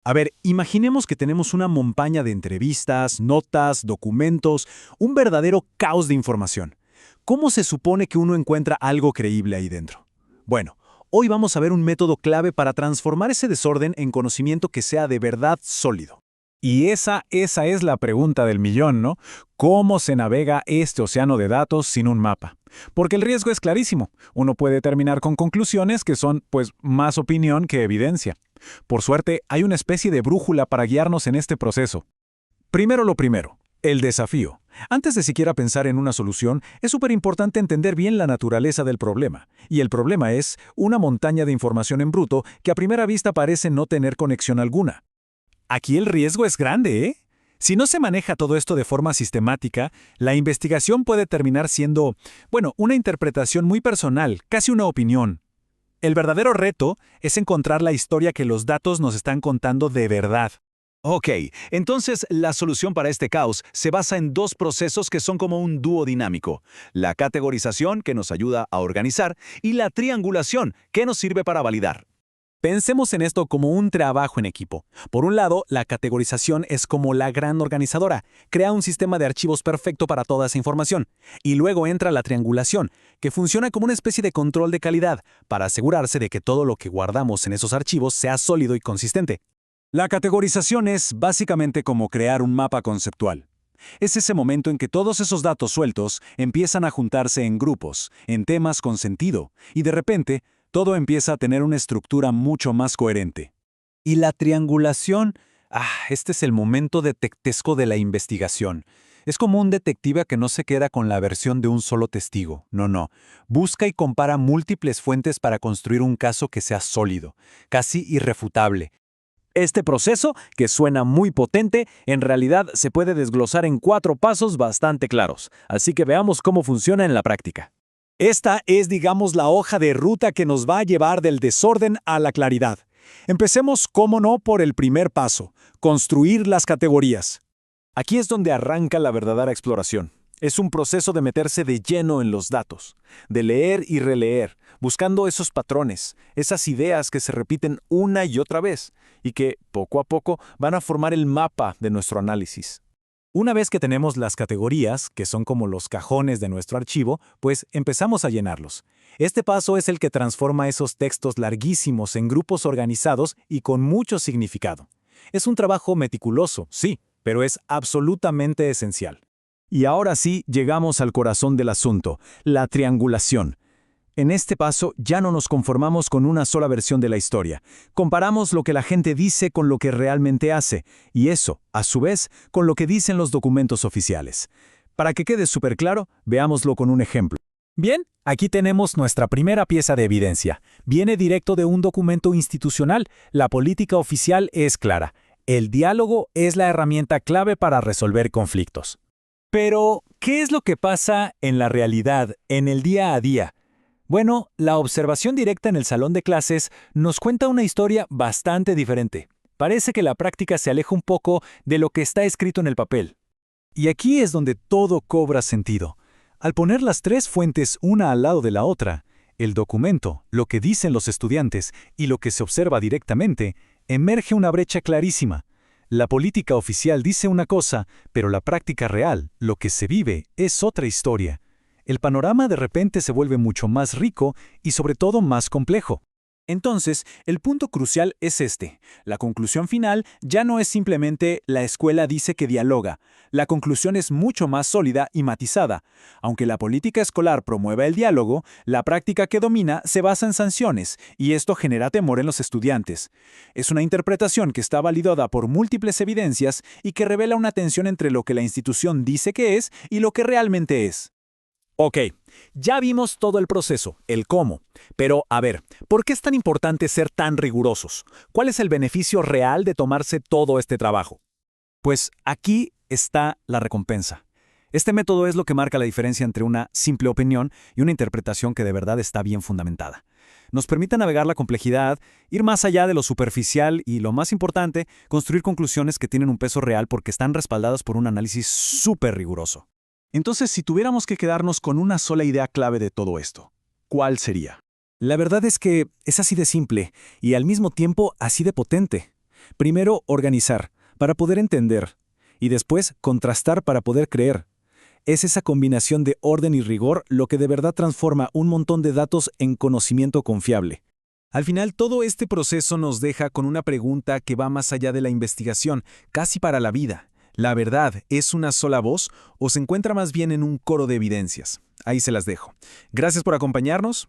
A ver, imaginemos que tenemos una montaña de entrevistas, notas, documentos, un verdadero caos de información. ¿Cómo se supone que uno encuentra algo creíble ahí dentro? Bueno, hoy vamos a ver un método clave para transformar ese desorden en conocimiento que sea de verdad sólido. Y esa es la pregunta del millón, ¿no? ¿Cómo se navega este océano de datos sin un mapa? Porque el riesgo es clarísimo. Uno puede terminar con conclusiones que son, pues, más opinión que evidencia. Por suerte, hay una especie de brújula para guiarnos en este proceso. Primero lo primero, el desafío. Antes de siquiera pensar en una solución, es súper importante entender bien la naturaleza del problema. Y el problema es una montaña de información en bruto que a primera vista parece no tener conexión alguna. Aquí el riesgo es grande, ¿eh? Si no se maneja todo esto de forma sistemática, la investigación puede terminar siendo, bueno, una interpretación muy personal, casi una opinión. El verdadero reto es encontrar la historia que los datos nos están contando de verdad. Ok, entonces la solución para este caos se basa en dos procesos que son como un dúo dinámico. La categorización, que nos ayuda a organizar, y la triangulación, que nos sirve para validar. Pensemos en esto como un trabajo en equipo. Por un lado, la categorización es como la gran organizadora, crea un sistema de archivos perfecto para toda esa información. Y luego entra la triangulación, que funciona como una especie de control de calidad, para asegurarse de que todo lo que guardamos en esos archivos sea sólido y consistente. La categorización es básicamente como crear un mapa conceptual. Es ese momento en que todos esos datos sueltos empiezan a juntarse en grupos, en temas con sentido, y de repente, todo empieza a tener una estructura mucho más coherente. Y la triangulación, este es el momento detectivesco de la investigación. Es como un detective que no se queda con la versión de un solo testigo. No. Busca y compara múltiples fuentes para construir un caso que sea sólido, casi irrefutable. Este proceso, que suena muy potente, en realidad se puede desglosar en 4 pasos bastante claros. Así que veamos cómo funciona en la práctica. Esta es, digamos, la hoja de ruta que nos va a llevar del desorden a la claridad. Empecemos, cómo no, por el primer paso, construir las categorías. Aquí es donde arranca la verdadera exploración. Es un proceso de meterse de lleno en los datos, de leer y releer, buscando esos patrones, esas ideas que se repiten una y otra vez, y que, poco a poco, van a formar el mapa de nuestro análisis. Una vez que tenemos las categorías, que son como los cajones de nuestro archivo, pues empezamos a llenarlos. Este paso es el que transforma esos textos larguísimos en grupos organizados y con mucho significado. Es un trabajo meticuloso, sí, pero es absolutamente esencial. Y ahora sí, llegamos al corazón del asunto, la triangulación. En este paso ya no nos conformamos con una sola versión de la historia. Comparamos lo que la gente dice con lo que realmente hace, y eso, a su vez, con lo que dicen los documentos oficiales. Para que quede súper claro, veámoslo con un ejemplo. Bien, aquí tenemos nuestra primera pieza de evidencia. Viene directo de un documento institucional. La política oficial es clara. El diálogo es la herramienta clave para resolver conflictos. Pero, ¿qué es lo que pasa en la realidad, en el día a día? Bueno, la observación directa en el salón de clases nos cuenta una historia bastante diferente. Parece que la práctica se aleja un poco de lo que está escrito en el papel. Y aquí es donde todo cobra sentido. Al poner las 3 fuentes una al lado de la otra, el documento, lo que dicen los estudiantes y lo que se observa directamente, emerge una brecha clarísima. La política oficial dice una cosa, pero la práctica real, lo que se vive, es otra historia. El panorama de repente se vuelve mucho más rico y sobre todo más complejo. Entonces, el punto crucial es este. La conclusión final ya no es simplemente la escuela dice que dialoga. La conclusión es mucho más sólida y matizada. Aunque la política escolar promueva el diálogo, la práctica que domina se basa en sanciones, y esto genera temor en los estudiantes. Es una interpretación que está validada por múltiples evidencias y que revela una tensión entre lo que la institución dice que es y lo que realmente es. Ok, ya vimos todo el proceso, el cómo. Pero, a ver, ¿por qué es tan importante ser tan rigurosos? ¿Cuál es el beneficio real de tomarse todo este trabajo? Pues aquí está la recompensa. Este método es lo que marca la diferencia entre una simple opinión y una interpretación que de verdad está bien fundamentada. Nos permite navegar la complejidad, ir más allá de lo superficial y, lo más importante, construir conclusiones que tienen un peso real porque están respaldadas por un análisis súper riguroso. Entonces, si tuviéramos que quedarnos con una sola idea clave de todo esto, ¿cuál sería? La verdad es que es así de simple y al mismo tiempo así de potente. Primero, organizar, para poder entender, y después, contrastar para poder creer. Es esa combinación de orden y rigor lo que de verdad transforma un montón de datos en conocimiento confiable. Al final, todo este proceso nos deja con una pregunta que va más allá de la investigación, casi para la vida. ¿La verdad es una sola voz o se encuentra más bien en un coro de evidencias? Ahí se las dejo. Gracias por acompañarnos.